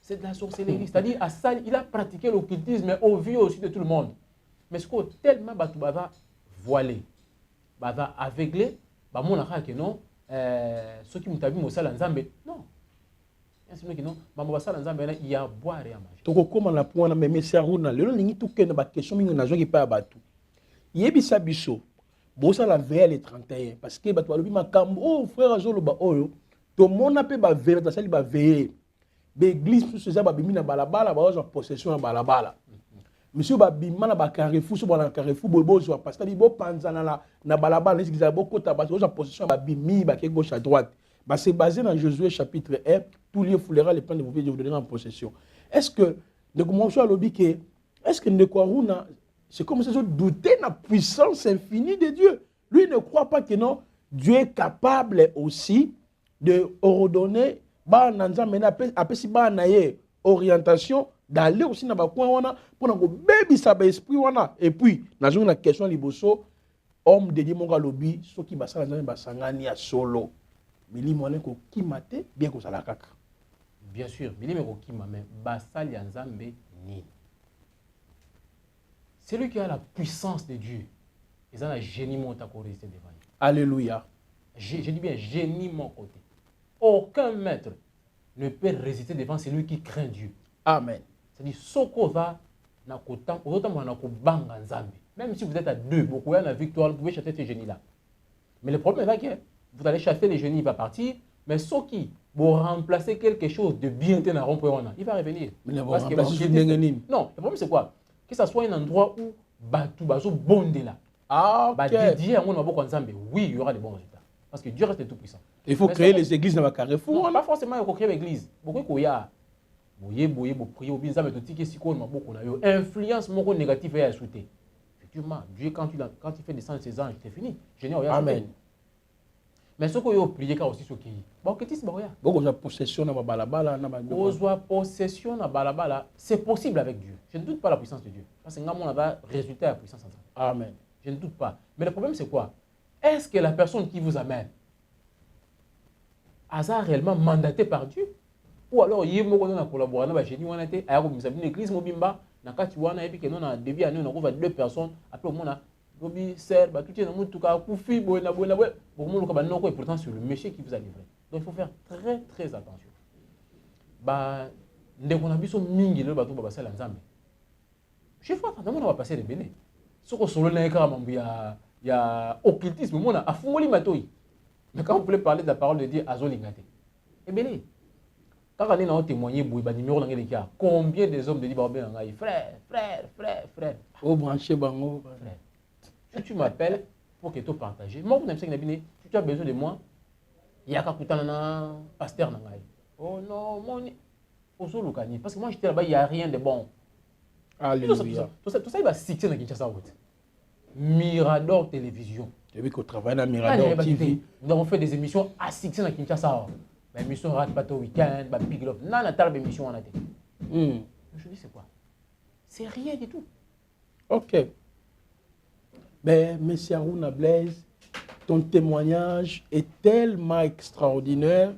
C'est de la sorcellerie, c'est-à-dire il a pratiqué l'occultisme au vu aussi de tout le monde. Mais ce qu'on tellement batu bava voilé, bava aveuglé, bah mon naka que non, ceux qui m'tabi mo sala nzambe, non. Il y a boire et à manger. Donc, comment la pointe, mais c'est Aruna. Le long de tout que na question, mais n'a jamais pas battu. Yebisa biso, bossa la veille les 31 parce que batu alobi makambo. Oh frère Azolo ba oyo, to mon appel ba veille, ta sali ba veille. L'église tout ça ba bimi na balabala, ba en possession na balabala. Monsieur ba bima na ba Carrefour, so ba na Carrefour bobo so parce que li bo panza na balabala, les églises bo kota ba en possession ba bimi ba ke gauche à droite. Bah, c'est basé dans Josué chapitre 1, tout lieu foulera les plans de vos vies, je vous donnerai en possession. Est-ce que, de commencer à l'obéir, est-ce que Nekwaruna, c'est comme ça, douter de la puissance infinie de Dieu. Lui ne croit pas que non, Dieu est capable aussi de ordonner, bah, nanza mena après si bah naie orientation, d'aller aussi dans le coin wana pour ngo baby ça esprit wana et puis dans une question liboso, homme de Dieu mon galobi, ceux qui basala nzambe basangani ya solo. Mili mwana ko kimate bien ko sala kaka. Bien sûr, mili me ko kima mais basal ya nzambe ni. C'est lui qui a la puissance de Dieu. Ils ont un génie mon ta résister devant lui. Alléluia. Je dis bien génie mon côté. Aucun maître ne peut résister devant celui qui craint Dieu. Amen. C'est-à-dire, Soko va même si vous êtes à deux, beaucoup de la victoire, vous pouvez chasser ces génies-là. Mais le problème est que vous allez chasser les génies, il va partir, mais ceux qui vont remplacer quelque chose de bien, il va revenir. Mais non, le problème c'est quoi? Que ça soit un endroit où tout bazo bondé là. Ah, ok. Oui, il y aura des bons résultats. Parce que Dieu reste tout puissant. Il faut créer les églises dans le carrefour. Non, pas forcément il faut créer l'église. Beaucoup y a influence négative et à souhaiter. Effectivement, Dieu, quand il fait descendre ses anges, c'est fini. Amen. Mais ce qu'on a prié aussi, ce qui est possession dans balabala, possession dans balabala, c'est possible avec Dieu. Je ne doute pas la puissance de Dieu. Parce que nous avons un résultat de la puissance de Dieu. Amen. Je ne doute pas. Mais le problème, c'est quoi? Est-ce que la personne qui vous amène a réellement mandaté par Dieu? Ou alors, il y a un collaborateur, il y a une église mobimba, il y a deux personnes, après, il y a pourtant sur le métier qui vous a livré. Donc il faut faire très très attention. Chaque fois, on va passer les béné. Ce qu'on il y a occultisme, mais quand vous voulez parler de la parole de Dieu, Azolingate. Et bien, quand on a témoigné, combien des hommes de Dieu frère. Oh, branché, bango. Si tu m'appelles pour que tu partages, moi, tu as besoin de moi, il y a un pasteur. Oh non, parce que moi, j'étais là-bas, il n'y a rien de bon. Alléluia. Tout ça, il va citer dans Kinshasa. Mirador Télévision. Depuis qu'on travaille dans Mirador TV. Nous avons fait des émissions à citer dans Kinshasa. L'émission Rat Bateau Weekend, Big Love. Non, on a telle émission. Je dis, c'est quoi? C'est rien du tout. Ok. Mais, M. Aruna Blaise, ton témoignage est tellement extraordinaire.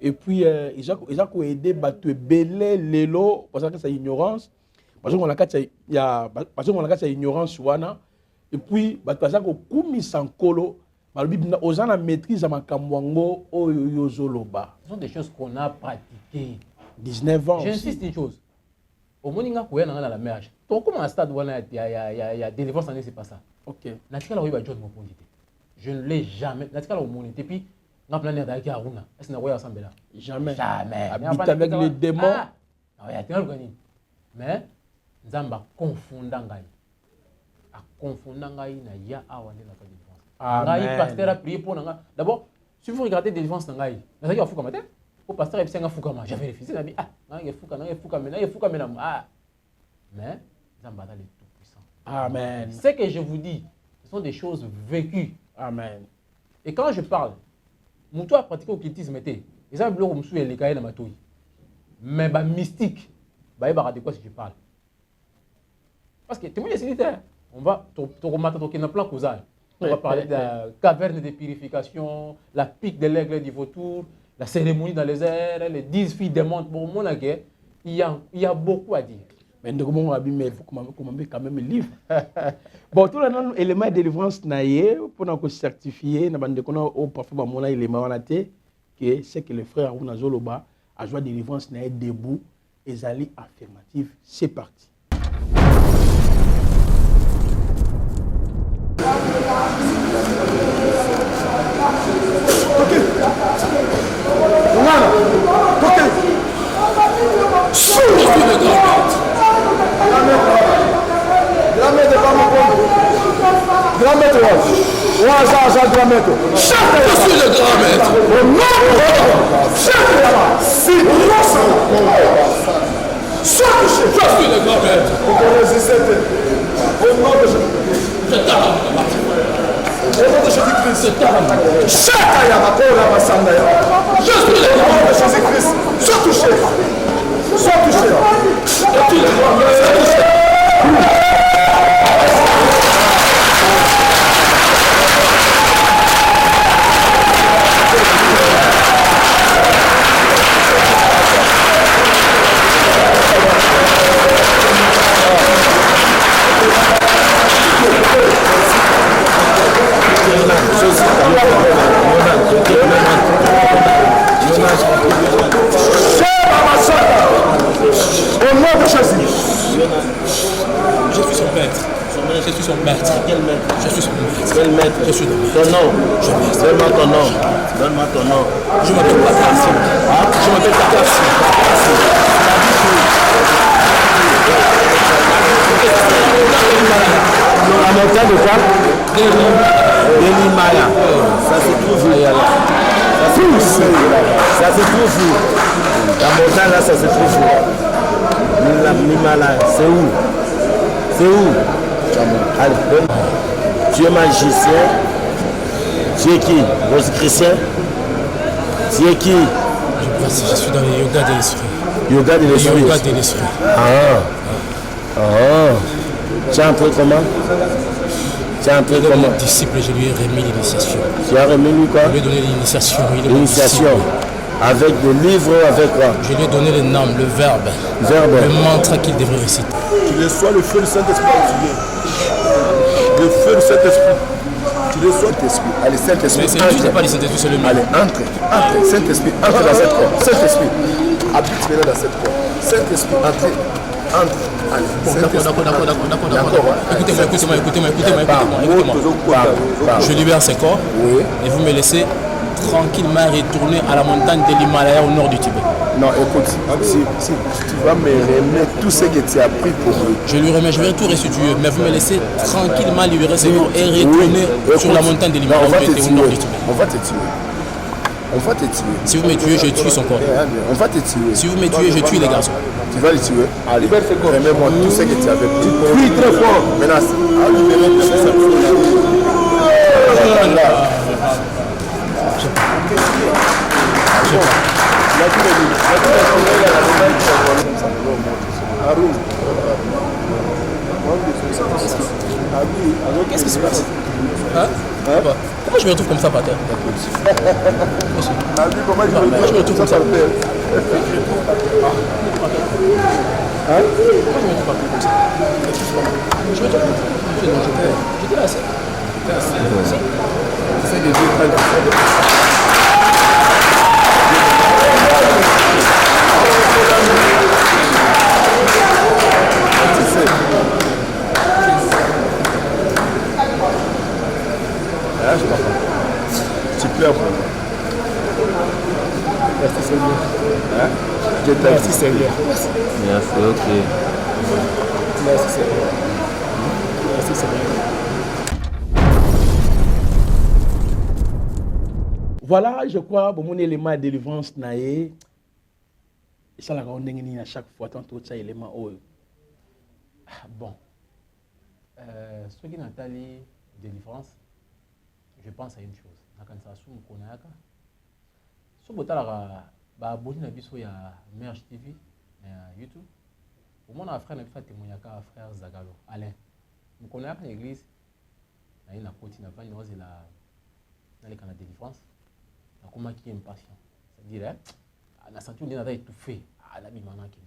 Et puis, ils ont aidé à belé l'élo, parce que c'est ignorance. Parce qu'on a ignorance. Et puis, parce qu'on a sans colo, aux gens la maîtrise à Makamwango, Oyozoloba. Ce sont des choses qu'on a pratiquées. 19 ans. J'insiste une chose. Au moment où on est dans la mer, comment un stade où il y a délivrance, c'est pas ça. Ok. Je ne l'ai jamais. Et puis, on a plané avec Aruna. Est-ce qu'on a ensemble là? Jamais. Jamais. Habite avec les démons. Mais, nous avons confondu. Confondangai na ya awa na ka délivrance. Ngai pasteur a prié pour nga. D'abord, si vous regardez délivrance ngai, na ça qui a fouka matin. Au pasteur a bien fouka ma. J'avais refusé na bi ngai fouka mais mais Zambada le tout puissant. Amen. Ce que je vous dis, ce sont des choses vécues. Amen. Et quand je parle, Moutou a pratiqué occultisme était. Et ça bloque moussou et les cahiers na matoi. Mais mystique, de quoi si je parle? Parce que témoin c'est littéraire. On va parler de la caverne de purification, la pique de l'aigle du vautour, la cérémonie dans les airs, les 10 filles démontent. Bon, il y a beaucoup à dire. Mais il faut quand même le livre. Bon, tout le élément de délivrance, pour nous certifier, parfois élément que c'est que le frère Aruna Zoloba a joué délivrance debout et zali affirmative. C'est parti. Grand maître, je suis le grand maître. Au nom je suis le grand maître. Au nom de Jésus-Christ. Au nom de Jésus-Christ. Je suis le grand maître de Jésus-Christ. Sois touché. Sois touché. Je suis le grand maître. maître. Je suis son maître. Quel maître? Je suis son maître. Quel maître? Je suis le maître. Ton nom? Donne-moi ton nom. Donne-moi ton nom. Je m'appelle Takassi. Je m'appelle Takassi. La montagne de quoi? Delimaya. Ça se trouve où? Ça se trouve où? La montagne là, ça se trouve où? L'Himalaya, c'est où? C'est où? Allez, donne. Tu es magicien. Tu es qui? Rose-Chrétien? Tu es qui? Je suis dans le yoga de l'esprit. Yoga de l'esprit. Yoga de l'esprit. Tu es entré comment? Tu es entré comment? Mon disciple, je lui ai remis l'initiation. Tu as remis lui quoi? Je lui ai donné l'initiation. Il est mon L'initiation. disciple. Avec des livres, avec quoi? Je lui ai donné le nom, le verbe, Verbe. le mantra qu'il devrait réciter. Tu reçois le feu du Saint-Esprit activé. Le feu du Saint-Esprit. Tu reçois le Saint-Esprit. Allez, Saint-Esprit. Mais c'est lui qui n'est pas le Saint-Esprit, c'est le mien. Allez, entre. Saint-Esprit, entre dans cette corps. Saint-Esprit, habite maintenant dans cette corps. Saint-Esprit, entre. Allez, D'accord. Écoutez-moi. Je libère ce corps et vous me laissez tranquillement retourner à la montagne de l'Himalaya au nord du Tibet. Non, écoute, si tu vas me remettre tout ce que tu as pris pour lui. Je lui remets, je vais tout restituer, mais vous me laissez tranquillement libérer ce corps et retourner sur la montagne de l'Himalaya au nord du Tibet. On va te tuer. On va te tuer. Si vous me tuez, je tue son corps. On va te tuer. Si vous me tuez, je tue les garçons. Tu vas le tuer. Allez, remets-moi tout ce que tu avais pris. Oui, très fort. Maintenant, Qu'est-ce qui se passe? Comment je me retrouve comme ça par terre? comment je me retrouve comme ça? J'étais là, tu pleures pour moi. Merci Seigneur. Merci Seigneur. Merci, ok. Merci Seigneur. Merci Seigneur. Voilà, je crois, bon, mon élément de délivrance naïe. Et ça, la ronde à chaque fois, tant tout ça, élément haut. Bon. Ce qui Nathalie délivrance, je pense à une chose. Si vous abonné à Merge TV YouTube, pour moi, frère n'a pas témoigné à frère Zagalo, Alain. Vous connaissez l'église, il y a une côte, il y a une délivrance, il y a comment qui est impatient. C'est-à-dire, la senti qu'il a étouffé,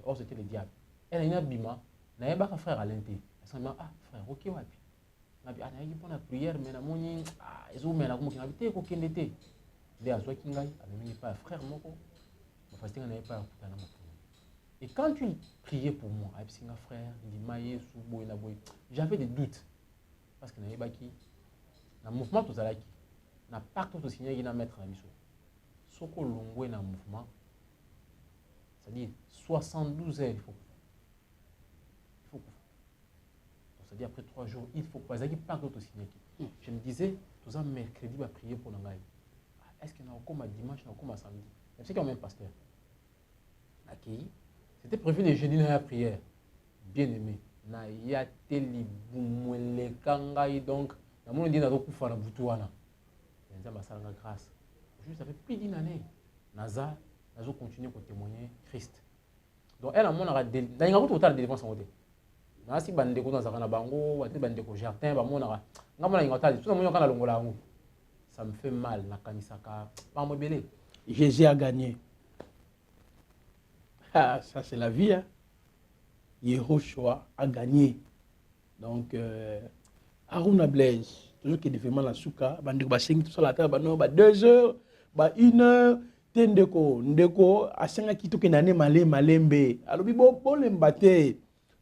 or c'était le diable. Elle a une abîma, il y a un frère Alain. Elle s'est dit, ah frère, ok, wapi. Il y a une prière, mais il y a et quand tu priais pour moi, frère, j'avais des doutes. Parce que le mouvement, tout ça, n'a pas tout signé qui mettre la mission. Ce qu'on l'ongue dans le mouvement, c'est-à-dire 72 heures, il faut. C'est-à-dire après 3 jours, il faut pas qu'il part d'autres signes. Je me disais, tout ça, mercredi, va prier pour Nangaï. Est-ce qu'il y a encore un dimanche, il y a encore un samedi? C'est qu'il y a même pasteur. C'était prévu les jeudis dans la prière. Bien aimé. Donc, il y a des donc, il y a mon dit dans la boutouana. Il y a grâce. Juste, ça fait plus d'une année. Naza, nous continué pour témoigner Christ. Donc, elle a mon arrêt. Dans une route, de défense en côté. Si bande ko dans na bango wate bande ko jardin ba mona ngama na ngata tout mo kana longola ngo ça me fait mal na kanisaka ba mo belé. Jésus a gagné. Ah, ça c'est la vie, hein. Yehoshua a gagné. Donc Aruna Blaise toujours que défaiement la souka bande ko ba 5 tout ça la terre ba no ba 2 heures ba 1 heure ndeko a 5 kitu ke nane malembe alobi bo lembate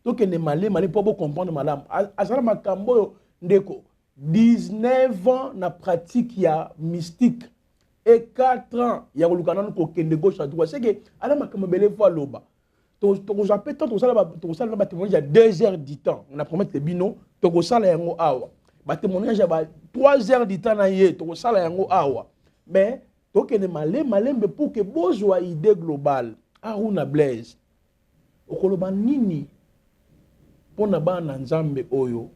Donc, il est pour comprendre, madame. Azala Makambo, ndeko, 19 ans na pratique ya mystique. Et 4 ans, il y a le canon qui est gauche à droite. C'est que, Azala Makambo, belle fois loba. Tu as fait tant, tu as témoignage il y a 2 heures du temps. On a promis que bino, tu as fait yango awa. Ba témoignage il y a 3 heures du temps na yé, tu as fait yango awa. Mais, tu as fait malé, mais pour que besoin idée globale, Aruna Blaise, okoloba nini pona bana nzambe oyo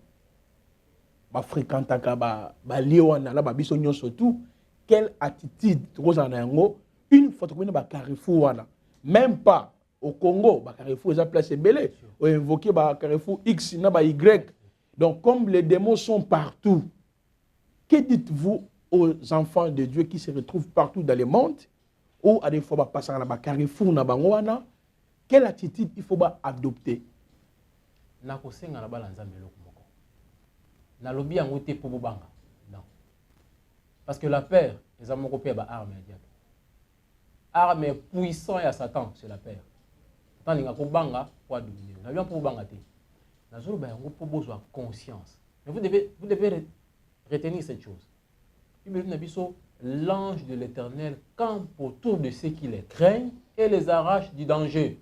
ba fréquentaka ba liwana la ba biso nyonso tout quelle attitude tokozala na yango une fois tokomina ba Carrefour wana même pas au Congo ba Carrefour eza place ebele o invoquer ba Carrefour X na ba Y donc comme les démons sont partout que dites-vous aux enfants de Dieu qui se retrouvent partout dans le monde ou à des fois ba passer na ba Carrefour na bango wana quelle attitude il faut adopter? Na kosenga na bala nzambe eloko moko. Na lobi yango te po bobanga. Non. Parce que la peur, les amoko pe ba arme ya diable. Arme puissant ya Satan, c'est la peur. Satan linga ko banga pour dominer. Na bien po banga te. Na zolo ba yango po bozwa conscience. Mais vous devez retenir cette chose. Bible na biso l'ange de l'Éternel campe autour de ceux qui les craignent et les arrache du danger.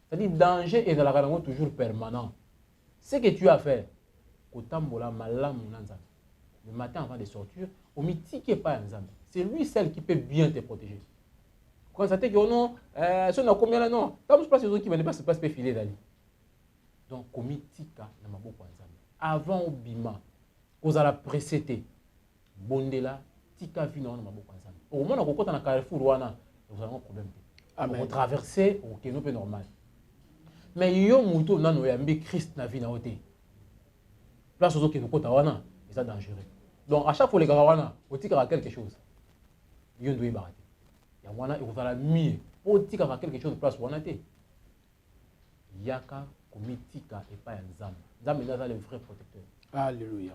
C'est-à-dire danger est dans la rango toujours permanent. Ce que tu as à faire, le matin avant de sortir, c'est lui seul qui peut bien te protéger. Quand ça te dit, oh non, ce n'est combien là, non, comme je passe les autres qui ne passent pas filer d'aller. Donc, avant au bima, vous allez précéder, bondela, tika vino na maboko nzambe. Au moment où on a Carrefour wana, vous avez un problème. Vous traversez au kénopé normal. Mais yo muto nano yambi Christ na vie na ote. Place aux autres qui nous kota wana, c'est dangereux. Donc à chaque fois les gars wana, otika quelque chose. Yo ndoyi barate. Ya wana ekozala mieux. Otika quelque chose de place wana te. Yaka komitika et pas nzambe. Nzambe naza le vrai protecteur. Alléluia.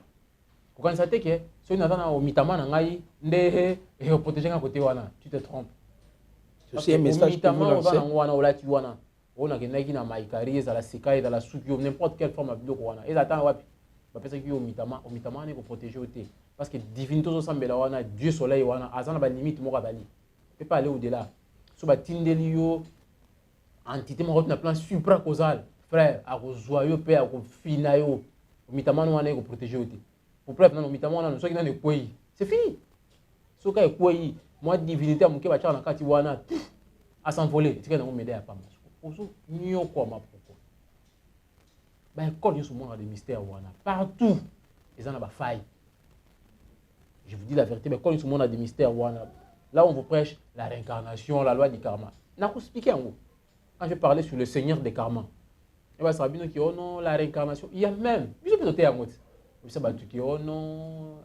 Quand ça te que so na na omitama na ngai nde e protéger nga côté wana, tu te trompes. C'est un message que vous lancez. Wana ola ti wana. On a gagné dans Maïkari, dans la Sekai, dans la Soukio, n'importe quelle forme de vidéo. Et attends, ouais, parce que au mitama on est pour protéger au thé. Parce que divinité au sambe la wana, Dieu soleil wana, azana ba limite mo kabali. Peut pas aller au-delà. So ba tindelio entité mo na plan supracausal, frère, a joyeux père, a finayo. Au mitama wana est pour protéger au thé. Pour preuve non mitama wana, so qui na ne koi. C'est fini. So ka koi, moi divinité amuke ba cha na kati wana à s'envoler, tu vas m'aider à pas mal. Nous quoi ben quand nous sommes dans des mystères partout ils en ont faille. Je vous dis la vérité, mais quand nous sommes dans des mystères là on vous prêche la réincarnation, la loi du karma. N'a pas expliqué en gros. Quand je parlais sur le Seigneur des karmas, et ben ça va qui oh non la réincarnation, il y a même bisous peut-être en mode. Ça va tout qui oh non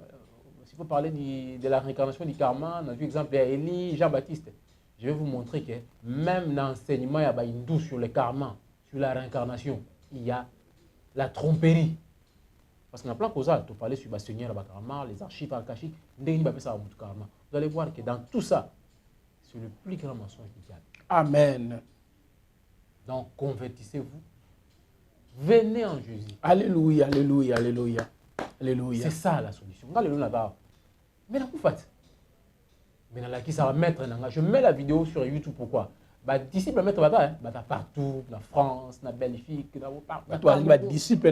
s'il faut parler de la réincarnation du karma, on a vu exemple Élie, Jean-Baptiste. Je vais vous montrer que même dans l'enseignement, il y a une douce sur le karma, sur la réincarnation. Il y a la tromperie. Parce qu'on a plein de choses. Tu parlais sur le Seigneur, le karma, les archives akashiques. Vous allez voir que dans tout ça, c'est le plus grand mensonge du diable. Amen. Donc, convertissez-vous. Venez en Jésus. Alléluia, alléluia, alléluia. Alléluia. C'est ça la solution. Alléluia. Mais la faites. Mais là, qui ça va mettre je mets la vidéo sur YouTube, pourquoi? Bah, disciple mettre partout, dans France, dans Belgique, dans disciple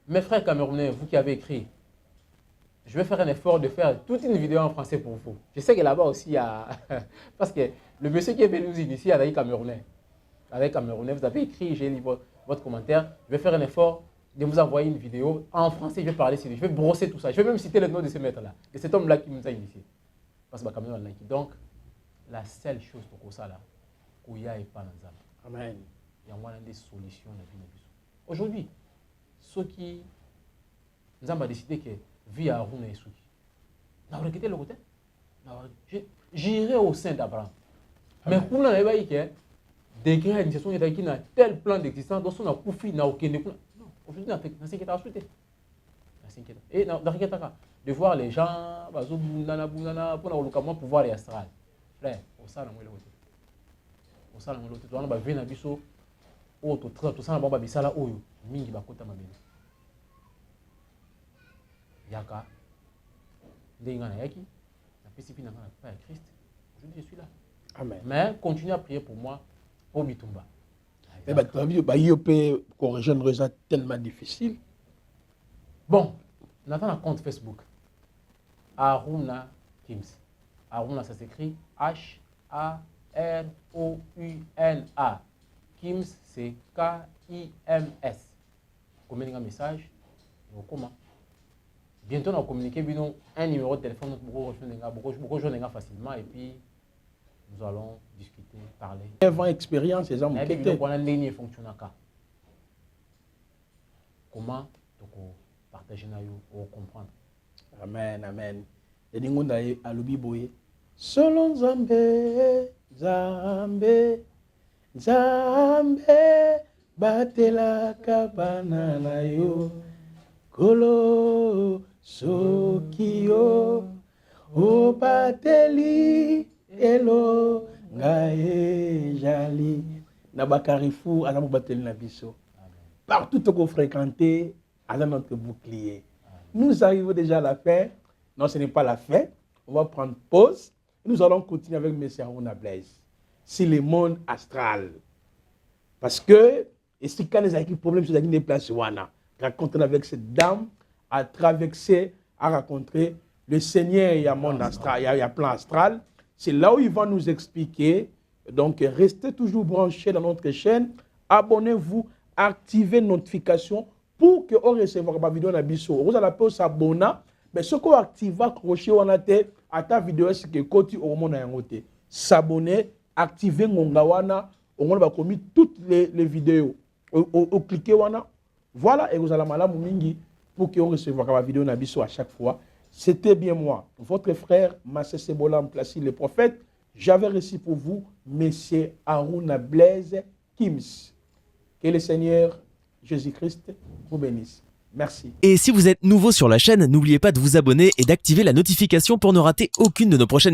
mes frères camerounais, vous qui avez écrit, je vais faire un effort de faire toute une vidéo en français pour vous. Je sais que là-bas aussi, il y a... Parce que le monsieur qui est venu nous initier avec Camerounais. Avec Camerounais, vous avez écrit, j'ai lu votre commentaire. Je vais faire un effort de vous envoyer une vidéo en français, je vais parler sur lui, je vais brosser tout ça. Je vais même citer le nom de ce maître-là, de cet homme-là qui nous a initiés. Parce que Cameroun l'a dit. Donc, la seule chose pour ça, là, qu'il y a pas dans ça. Amen. Il y a des solutions dans la vie. Aujourd'hui, ceux qui nous ont décidé que vie à Aruna et Souki, nous avons quitté le côté. J'irai au sein d'Abraham. Mais pour nous, il y a des degrés d'initiation qui ont tel plan d'existence, dont on a profité, n'a aucun déclin. Aujourd'hui, dans 5 états et dans de voir les gens, pour pouvoir les astral. Frère, au sein de l'autre. Au sein de l'autre, on va venir à Bissau. oyo tosala bango babisala oyo mingi bakota mabele yaka ndenge nga nayaki napesi mpi na nga na pas ya Christ. Aujourd'hui je suis là. Amen. Mais continuez à prier pour moi pour Bitumba. Mais il peut corriger une raison tellement difficile. Bon, on attend un compte Facebook. Aruna Kims. Aruna, ça s'écrit H-A-R-O-U-N-A. Kims, c'est K-I-M-S. Communiquez un message. Comment? Bientôt, on va communiquer un numéro de téléphone beaucoup facilement et puis nous allons discuter, parler. 9 ans d'expérience, les hommes qui fonctionne. Comment partager ou comprendre? Amen, amen. Et nous avons à l'Obiboye. Selon Zambé, Zambé, Zambé, batela kabana na yo, kolo sokio, o bateli elo ngae jali. Nabakarifou, alamu bateli na biso. Partout où vous fréquentez, à notre bouclier. Nous arrivons déjà à la fin. Non, ce n'est pas la fin. On va prendre pause. Nous allons continuer avec M. Aruna Blaise. C'est le monde astral. Parce que, et si quand les problèmes sur les places, raconter avec cette dame, à traverser, à rencontrer le Seigneur, il y a monde astral, il y a plan astral. C'est là où il va nous expliquer. Donc, restez toujours branchés dans notre chaîne. Abonnez-vous, activez les notifications pour que vous receviez ma vidéo na biso. Vous allez s'abonner, mais ce qu'on active crochet on a été à ta vidéo c'est que côté au monde a ngoté. S'abonner, activer ngongawana, on va commis toutes les vidéos. Au cliquer wana. Voilà et vous allez malamu mingi pour que vous receviez ma vidéo na biso à chaque fois. C'était bien moi, votre frère Massé Sebola Mplasi le prophète. J'avais reçu pour vous Monsieur Aruna Blaise Kims. Que le Seigneur Jésus-Christ vous bénisse. Merci. Et si vous êtes nouveau sur la chaîne, n'oubliez pas de vous abonner et d'activer la notification pour ne rater aucune de nos prochaines vidéos.